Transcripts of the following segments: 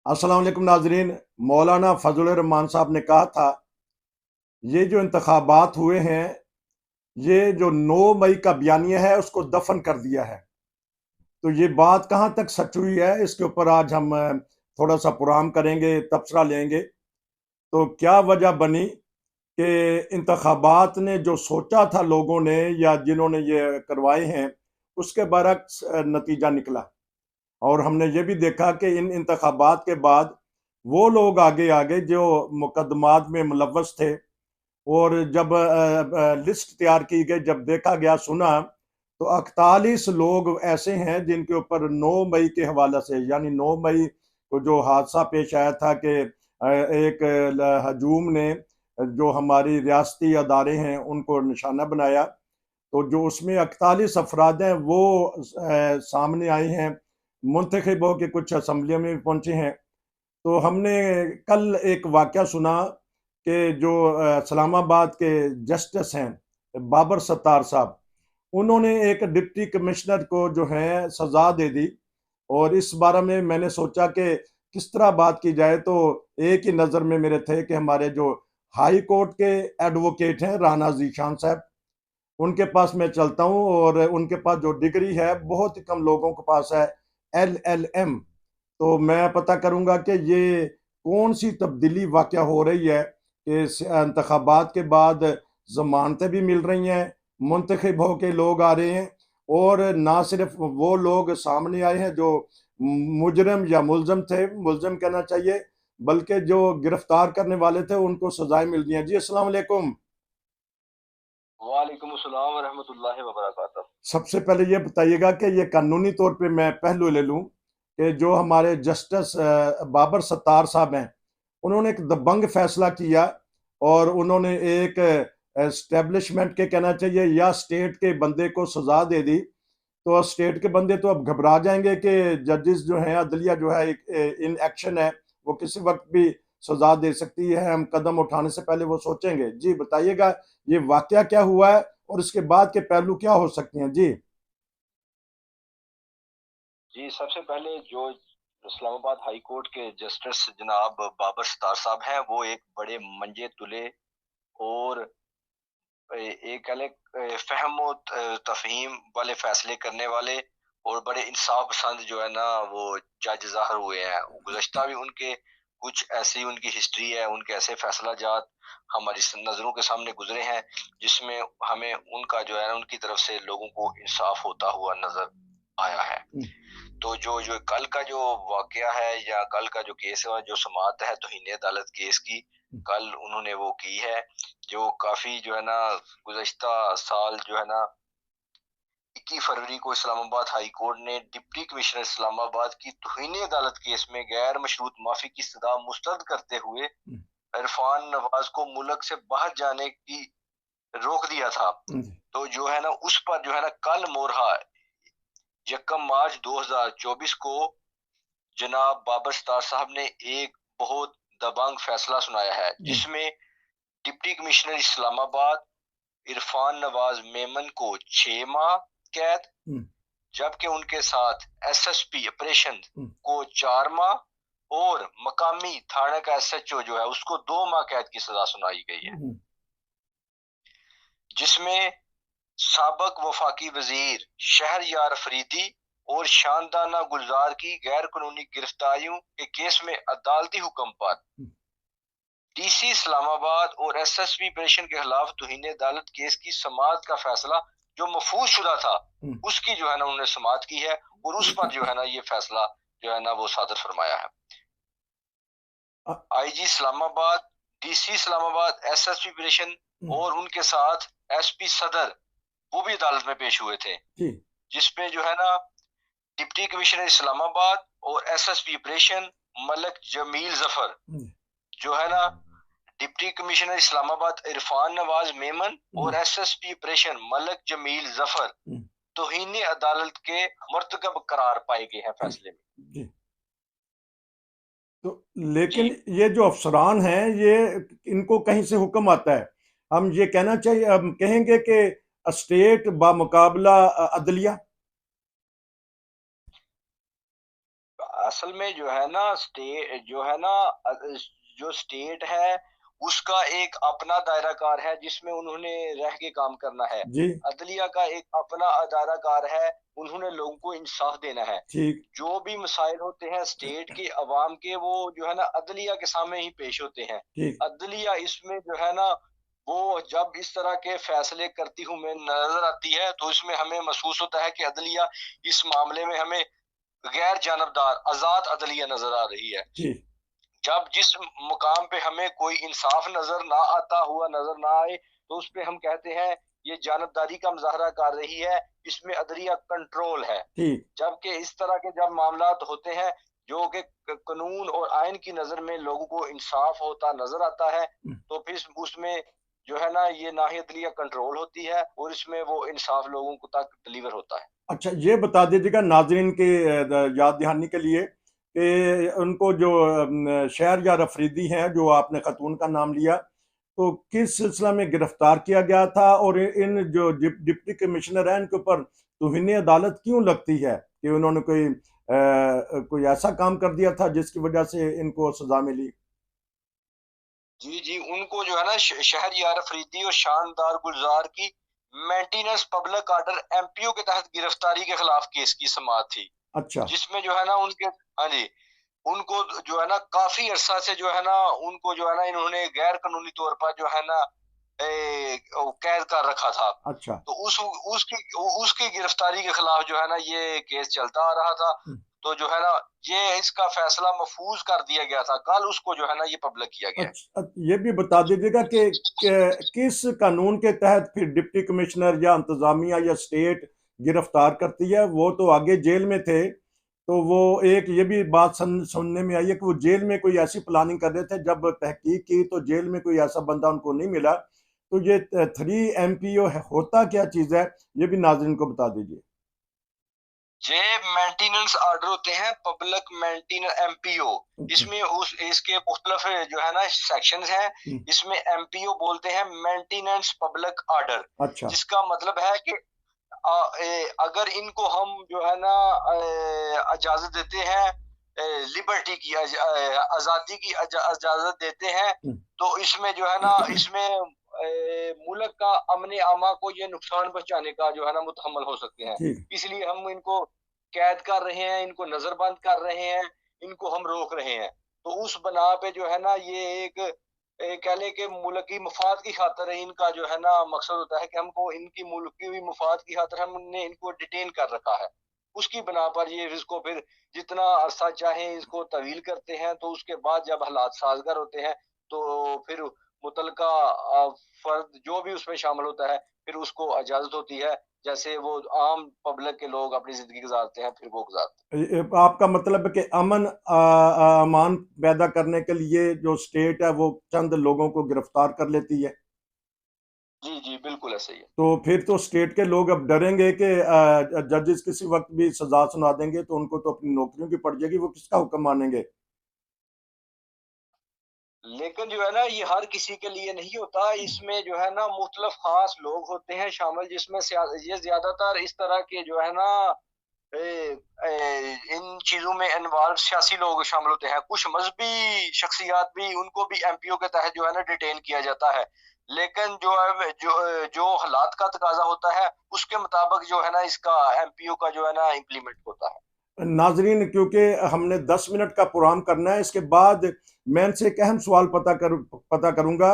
अस्सलाम वालेकुम नाजरीन। मौलाना फजल रहमान साहब ने कहा था ये जो इंतखाबात हुए हैं, ये जो 9 मई का बयानिया है उसको दफन कर दिया है। तो ये बात कहाँ तक सच हुई है, इसके ऊपर आज हम थोड़ा सा पुराम करेंगे, तबसरा लेंगे। तो क्या वजह बनी कि इंतखाबात ने जो सोचा था लोगों ने या जिन्होंने ये करवाए हैं, उसके बरक्स नतीजा निकला। और हमने ये भी देखा कि इन इंतखाबात के बाद वो लोग आगे आगे जो मुकदमात में मुलव्वस थे, और जब लिस्ट तैयार की गई, जब देखा गया सुना, तो 41 लोग ऐसे हैं जिनके ऊपर 9 मई के हवाले से, यानी 9 मई को जो हादसा पेश आया था कि एक हजूम ने जो हमारी रियासती अदारे हैं उनको निशाना बनाया, तो जो उसमें 41 अफराद हैं वो सामने आए हैं, मुंतखब होकर कुछ असम्बलियों में भी पहुंचे हैं। तो हमने कल एक वाक़या सुना कि जो इस्लामाबाद के जस्टिस हैं बाबर सत्तार साहब, उन्होंने एक डिप्टी कमिश्नर को जो है सज़ा दे दी। और इस बारे में मैंने सोचा कि किस तरह बात की जाए, तो एक ही नज़र में मेरे थे कि हमारे जो हाई कोर्ट के एडवोकेट हैं राना ज़ीशान साहब, उनके पास मैं चलता हूँ, और उनके पास जो डिग्री है बहुत ही कम लोगों के पास है, LLM। तो मैं पता करूंगा कि ये कौन सी तब्दीली वाक़या हो रही है कि इंतखाबात के बाद जमानतें भी मिल रही हैं, मुंतखब होके लोग आ रहे हैं, और ना सिर्फ वो लोग सामने आए हैं जो मुजरम या मुलजम थे, मुलजम कहना चाहिए, बल्कि जो गिरफ्तार करने वाले थे उनको सजाएं मिल रही हैं। जी अस्सलाम वालेकुम। वालेकुम अस्सलाम वरहमतुल्लाहि वबरकातुहू। सबसे पहले ये बताइएगा कि ये कानूनी तौर पे मैं पहलू ले लूं कि जो हमारे जस्टिस बाबर सत्तार साहब हैं, उन्होंने एक दबंग फैसला किया, और उन्होंने एक एस्टेब्लिशमेंट के कहना चाहिए या स्टेट के बंदे को सजा दे दी। तो स्टेट के बंदे तो अब घबरा जाएंगे कि जजेस जो हैं, अदलिया जो है इन एक्शन है, वो किसी वक्त भी सजा दे सकती है, हम कदम उठाने से पहले वो सोचेंगे। जी बताइएगा ये वाकया क्या हुआ है और इसके बाद के पहलू क्या हो सकते हैं। जी जी, सबसे पहले जो इस्लामाबाद हाई कोर्ट के जस्टिस जनाब बाबर सत्तार साहब हैं, वो एक बड़े मंजे तुले और एक अलग फ़हम और तफ़हीम वाले फ़ैसले करने वाले और बड़े इंसाफ पसंद जो है ना, वो जज ज़ाहिर हुए हैं। गुज़श्ता भी उनके कुछ ऐसी उनकी हिस्ट्री है, उनके ऐसे फ़ैसला जात हमारी नज़रों के सामने गुज़रे हैं, जिसमें हमें उनका जो है ना, उनकी तरफ से लोगों को इंसाफ होता हुआ नज़र आया है। तो जो जो कल का जो वाकया है या कल का जो केस है, जो समाअत है तौहीन अदालत केस की, कल उन्होंने वो की है, जो काफी जो है ना, गुज़श्ता साल जो है ना, 21 फरवरी को इस्लामाबाद हाई कोर्ट ने डिप्टी कमिश्नर इस्लामाबाद की तौहीन अदालत केस में गैर मशरूत माफी की सजा मुस्तरद करते हुए इरफान नवाज को मुल्क से बाहर जाने की रोक दिया था। तो जो है ना, उस पर जो है ना, कल मोरहा 1 मार्च 2024 को जनाब बाबर सत्तार साहब ने एक बहुत दबंग फैसला सुनाया है, जिसमें डिप्टी कमिश्नर इस्लामाबाद इरफान नवाज मेमन को 6 माह कैद, जबकि उनके साथ SSP ऑपरेशन को 4 माह और मकामी थाने का SHO जो है उसको 2 माह कैद की सजा सुनाई गई है, जिसमें साबक वफाकी वजीर शहरयार अफरीदी और शानदाना गुलजार की गैर कानूनी गिरफ्तारियों के केस में अदालती हुक्म पर DC इस्लामाबाद और SSP ऑपरेशन के खिलाफ तौहीन अदालत केस की समाअत का फैसला जो महफूज शुदा था, उसकी जो है ना उन्होंने समाअत की है, और उस पर जो है ना ये फैसला जो है ना वो सादर फरमाया है। IG Islamabad, DC Islamabad, SSP operation और उनके साथ SP सदर वो भी अदालत में पेश हुए थे, जिसपे जो है ना डिप्टी कमिश्नर इस्लामाबाद और SSP ऑपरेशन मलक जमील जफर जो है ना, डिप्टी कमिश्नर इस्लामाबाद इरफान नवाज मेमन और SSP ऑपरेशन मलक जमील जफर तौहीन अदालत के मर्तकब करार पाए गए हैं फैसले में। तो लेकिन ये जो अफसरान हैं, ये इनको कहीं से हुक्म आता है? हम ये कहना चाहिए, हम कहेंगे कि स्टेट बामुकाबला अदलिया। असल में जो है ना जो स्टेट है उसका एक अपना दायरा कार है जिसमें उन्होंने रह के काम करना है। जी। अदलिया का एक अपना दायरा कार है, उन्होंने लोगों को इंसाफ देना है। ठीक। जो भी मसाइल होते हैं स्टेट के अवाम के, वो जो है ना अदलिया के सामने ही पेश होते हैं। ठीक। अदलिया इसमें जो है ना, वो जब इस तरह के फैसले करती हुई नजर आती है तो इसमें हमें महसूस होता है कि अदलिया इस मामले में हमें गैर जानबदार आजाद अदलिया नजर आ रही है। जी। जब जिस मुकाम पे हमें कोई इंसाफ नजर ना आता हुआ नजर ना आए तो उस पे हम कहते हैं ये जानबदारी का मुजाहरा कर रही है, इसमें अदलिया कंट्रोल है। ठीक। जबकि इस तरह के जब मामलात होते हैं जो कि कानून और आइन की नजर में लोगों को इंसाफ होता नजर आता है, तो फिर उसमें जो है ना ये नाही अदलिया कंट्रोल होती है और इसमें वो इंसाफ लोगों को तक डिलीवर होता है। अच्छा, ये बता दीजिएगा नाजरीन के याद दहानी के लिए कि उनको जो शहर या अफरीदी हैं जो आपने खतून का नाम लिया, तो किस सिलसिला में गिरफ्तार किया गया था और इन जो डिप्टी कमिश्नर हैं इनके ऊपर तौहीन अदालत क्यों लगती है कि उन्होंने कोई ऐसा काम कर दिया था जिसकी वजह से इनको सजा मिली? जी जी, उनको जो है ना शहर यार अफरीदी और शानदार गुलजार की मेंटेनेंस पब्लिक ऑर्डर एमपीओ के तहत गिरफ्तारी के खिलाफ केस की समाअत थी, अच्छा। जिसमें जो है ना उनके, हाँ जी, उनको जो है ना काफी अरसा से जो है ना उनको जो है ना इन्होंने गैर कानूनी तौर पर जो है ना कैद कर रखा था। अच्छा। तो उसकी गिरफ्तारी के खिलाफ जो है ना ये केस चलता आ रहा था। तो जो है ना ये इसका फैसला महफूज कर दिया गया था, कल उसको जो है ना ये पब्लिक किया गया। अच्छा, ये भी बता दीजिएगा कि किस कानून के तहत फिर डिप्टी कमिश्नर या इंतजामिया या स्टेट गिरफ्तार करती है? वो तो आगे जेल में थे, तो वो एक ये भी बात सुनने में आई है कि वो जेल में कोई ऐसी प्लानिंग कर रहे थे, जब तहकीक की तो जेल में कोई ऐसा बंदा उनको नहीं मिला। तो ये 3 MPO होता क्या चीज है, ये भी नाज़रीन को बता दीजिए। ये मेंटेनेंस ऑर्डर होते हैं, पब्लिक मेंटेनेंस एमपीओ। इसमें इसके मुख्तलिफ जो है ना सेक्शंस हैं। इसमें एमपीओ बोलते हैं मेंटेनेंस पब्लिक ऑर्डर, अच्छा। जिसका मतलब है कि अगर इनको हम जो है ना इजाजत देते हैं, लिबर्टी की आजादी की इजाजत देते हैं, तो इसमें जो है ना इसमें मुल्क का अमन आमा को ये नुकसान पहुंचाने का जो है ना मुतहम्मल हो सकते हैं। ठीक। इसलिए हम इनको कैद कर रहे हैं, इनको नजरबंद कर रहे हैं, इनको हम रोक रहे हैं। तो उस बना पे जो है ना ये एक कह लें कि मुल्क की मफाद की खातिर इनका जो है ना मकसद होता है कि हमको इनकी मुल्क की मफाद की खातिर हमने इनको डिटेन कर रखा है। उसकी बना पर ये इसको फिर जितना अरसा चाहे इसको तवील करते हैं, तो उसके बाद जब हालात साजगार होते हैं तो फिर मुतलका फर्द जो भी उसमें शामिल होता है फिर उसको इजाजत होती है, जैसे वो आम पब्लिक के लोग अपनी जिंदगी गुजारते हैं फिर वो गुजारते आपका मतलब है कि अमन अमान पैदा करने के लिए जो स्टेट है वो चंद लोगों को गिरफ्तार कर लेती है। हैं। जी जी, बिल्कुल ऐसे ही है। तो फिर तो स्टेट के लोग अब डरेंगे कि जजेस किसी वक्त भी सजा सुना देंगे तो उनको तो अपनी नौकरियों की पड़ जाएगी, वो किसका हुक्म मानेंगे? लेकिन जो है ना ये हर किसी के लिए नहीं होता, इसमें जो है ना मुख्तलिफ खास लोग होते हैं शामिल, जिसमें ये ज्यादातर इस तरह के जो है ना इन चीजों में इन्वॉल्व सियासी लोग शामिल होते हैं। कुछ मजहबी शख्सियात भी, उनको भी एमपीओ के तहत जो है ना डिटेन किया जाता है। लेकिन जो है जो हालात का तकाजा होता है उसके मुताबिक जो है ना इसका एमपीओ का जो है ना इम्प्लीमेंट होता है। नाजरीन, क्योंकि हमने 10 मिनट का प्रोग्राम करना है, इसके बाद मैं इनसे एक अहम सवाल पता करूंगा।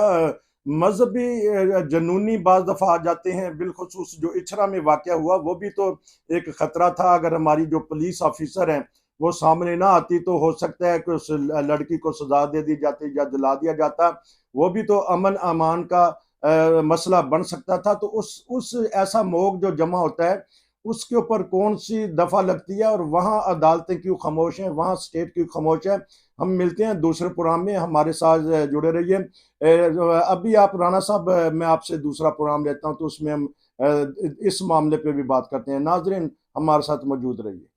मजहबी जनूनी बाज दफा आ जाते हैं, बिलखसूस जो इछरा में वाक़या हुआ वो भी तो एक खतरा था। अगर हमारी जो पुलिस ऑफिसर हैं वो सामने ना आती तो हो सकता है कि उस लड़की को सजा दे दी जाती या जला दिया जाता, वो भी तो अमन अमान का मसला बन सकता था। तो उस ऐसा मोग जो जमा होता है उसके ऊपर कौन सी दफा लगती है और वहाँ अदालतें क्यों खामोश हैं, वहाँ स्टेट क्यों खामोश है? हम मिलते हैं दूसरे प्रोग्राम में, हमारे साथ जुड़े रहिए। अभी आप राणा साहब, मैं आपसे दूसरा प्रोग्राम लेता हूँ तो उसमें हम इस मामले पे भी बात करते हैं। नाजरीन, हमारे साथ मौजूद रहिए।